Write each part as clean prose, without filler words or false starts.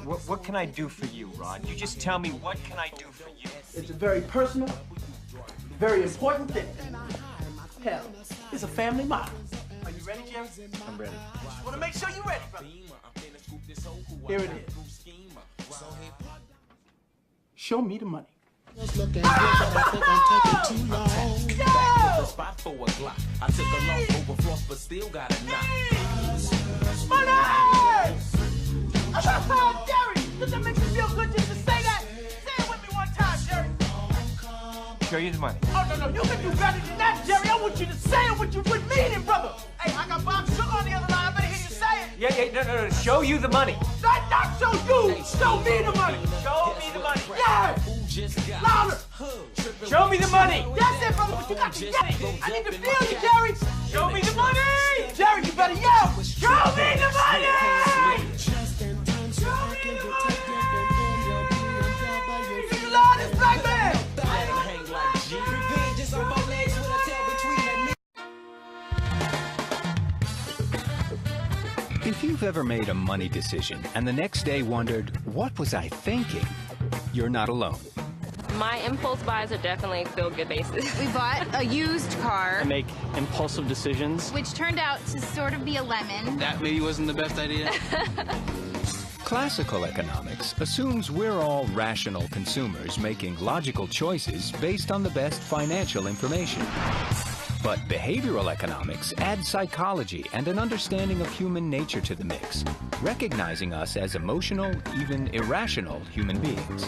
What can I do for you, Rod? You just tell me, what can I do for you? It's a very personal, very important thing. Hell, it's a family motto. Are you ready, Jerry? I'm ready. Just want to make sure you're ready, brother. Here it is. Show me the money. Looking good, but I think I'm taking too long. Yo! The spot for a Glock. I took a loss over floss, but still got a knock. Money! Jerry, does that make you feel good just to say that? Say it with me one time, Jerry. Show you the money. Oh, no, you can do better than that, Jerry. I want you to say it with meaning, brother. Hey, I got Bob Sugar on the other line. I better hear you say it. Yeah, no. Show you the money. Not show you. Show me the money. Show me the money. Yeah! Louder! Show me the money. That's it, brother, but you got to get it. I need to feel you, Jerry. Show me the money. Jerry, you better yell. Show me the money! Show me the money! You love this black man! If you've ever made a money decision and the next day wondered, what was I thinking? You're not alone. My impulse buys are definitely feel-good basis. We bought a used car. I make impulsive decisions. Which turned out to sort of be a lemon. That maybe wasn't the best idea. Classical economics assumes we're all rational consumers making logical choices based on the best financial information. But behavioral economics adds psychology and an understanding of human nature to the mix, recognizing us as emotional, even irrational human beings.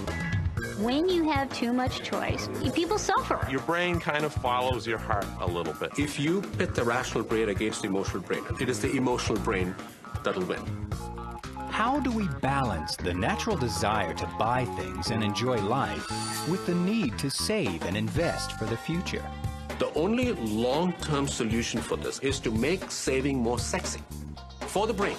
When you have too much choice, people suffer. Your brain kind of follows your heart a little bit. If you pit the rational brain against the emotional brain, it is the emotional brain that'll win. How do we balance the natural desire to buy things and enjoy life with the need to save and invest for the future? The only long-term solution for this is to make saving more sexy for the brain.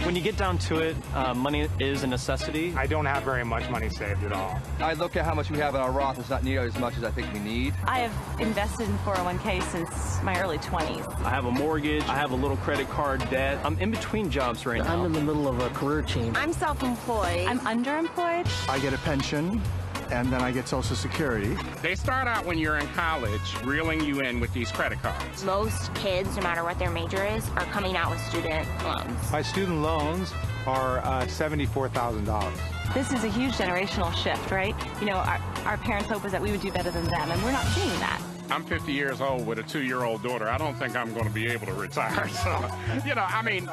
When you get down to it, money is a necessity. I don't have very much money saved at all. I look at how much we have in our Roth. It's not nearly as much as I think we need. I have invested in 401k since my early 20s. I have a mortgage. I have a little credit card debt. I'm in between jobs right now. I'm in the middle of a career change. I'm self-employed. I'm underemployed. I get a pension, and then I get Social Security. They start out when you're in college, reeling you in with these credit cards. Most kids, no matter what their major is, are coming out with student loans. My student loans are $74,000. This is a huge generational shift, right? You know, our parents' hope was that we would do better than them, and we're not seeing that. I'm 50 years old with a 2-year-old daughter. I don't think I'm going to be able to retire. So, you know, I mean,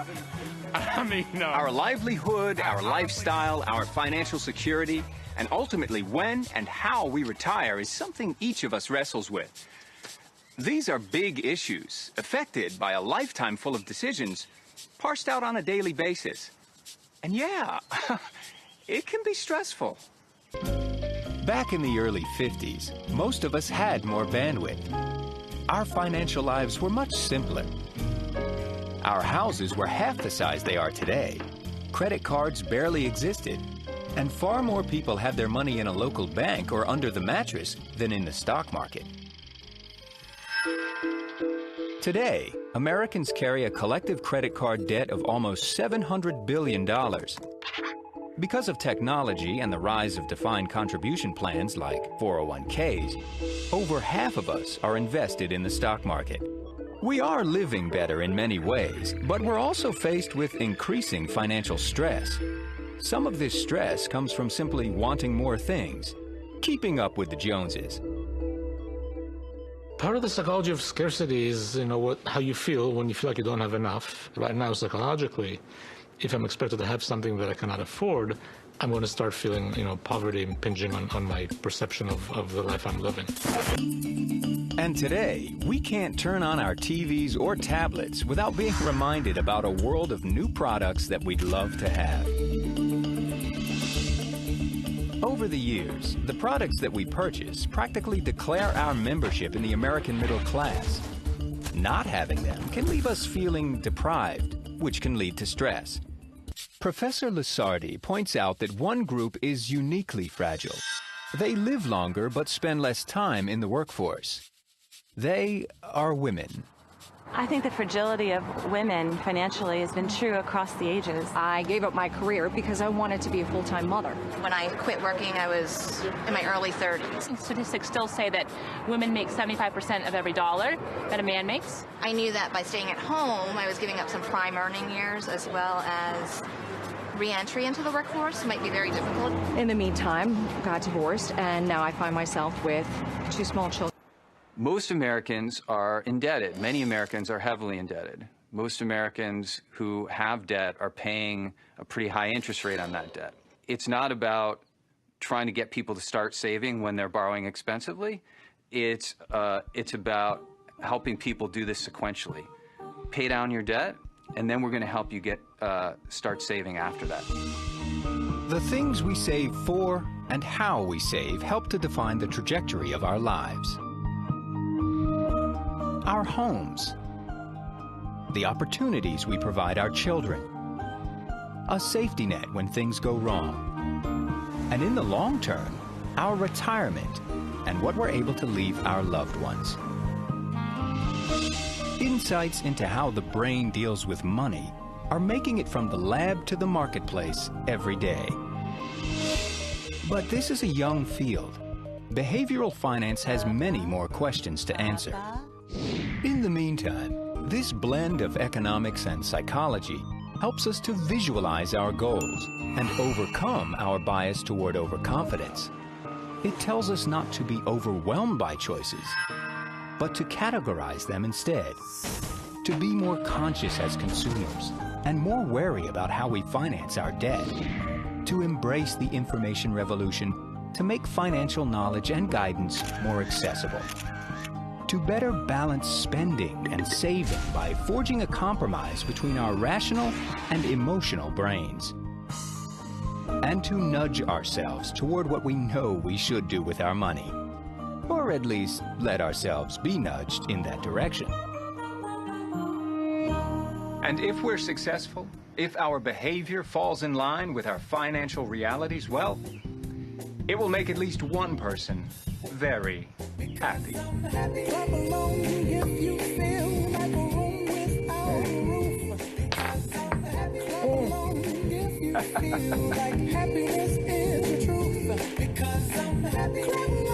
Our livelihood, our lifestyle, our financial security, and ultimately when and how we retire is something each of us wrestles with. These are big issues, affected by a lifetime full of decisions, parsed out on a daily basis. And yeah, it can be stressful. Back in the early 50s, most of us had more bandwidth. Our financial lives were much simpler. Our houses were half the size they are today. Credit cards barely existed. And far more people had their money in a local bank or under the mattress than in the stock market. Today, Americans carry a collective credit card debt of almost $700 billion. Because of technology and the rise of defined contribution plans like 401ks, over half of us are invested in the stock market. We are living better in many ways, but we're also faced with increasing financial stress. Some of this stress comes from simply wanting more things, keeping up with the Joneses. Part of the psychology of scarcity is, how you feel when you feel like you don't have enough. Right now, psychologically, if I'm expected to have something that I cannot afford, I'm going to start feeling, poverty impinging on my perception of the life I'm living. And today, we can't turn on our TVs or tablets without being reminded about a world of new products that we'd love to have. Over the years, the products that we purchase practically declare our membership in the American middle class. Not having them can leave us feeling deprived, which can lead to stress. Professor Lusardi points out that one group is uniquely fragile, They live longer but spend less time in the workforce. They are women. I think the fragility of women financially has been true across the ages. I gave up my career because I wanted to be a full-time mother. When I quit working, I was in my early 30s. Statistics still say that women make 75% of every dollar that a man makes. I knew that by staying at home, I was giving up some prime earning years as well as re-entry into the workforce might be very difficult. In the meantime, got divorced, and now I find myself with 2 small children. Most Americans are indebted. Many Americans are heavily indebted. Most Americans who have debt are paying a pretty high interest rate on that debt. It's not about trying to get people to start saving when they're borrowing expensively. It's about helping people do this sequentially. Pay down your debt, and then we're going to help you start saving after that. The things we save for and how we save help to define the trajectory of our lives. Our homes, the opportunities we provide our children, a safety net when things go wrong, and in the long term, our retirement and what we're able to leave our loved ones. Insights into how the brain deals with money are making it from the lab to the marketplace every day. But this is a young field. Behavioral finance has many more questions to answer. In the meantime, this blend of economics and psychology helps us to visualize our goals and overcome our bias toward overconfidence. It tells us not to be overwhelmed by choices, but to categorize them instead, to be more conscious as consumers and more wary about how we finance our debt, to embrace the information revolution to make financial knowledge and guidance more accessible, to better balance spending and saving by forging a compromise between our rational and emotional brains, and to nudge ourselves toward what we know we should do with our money, or at least let ourselves be nudged in that direction. And if we're successful, if our behavior falls in line with our financial realities, well, it will make at least one person very happy. Happiness is the truth, because I'm happy.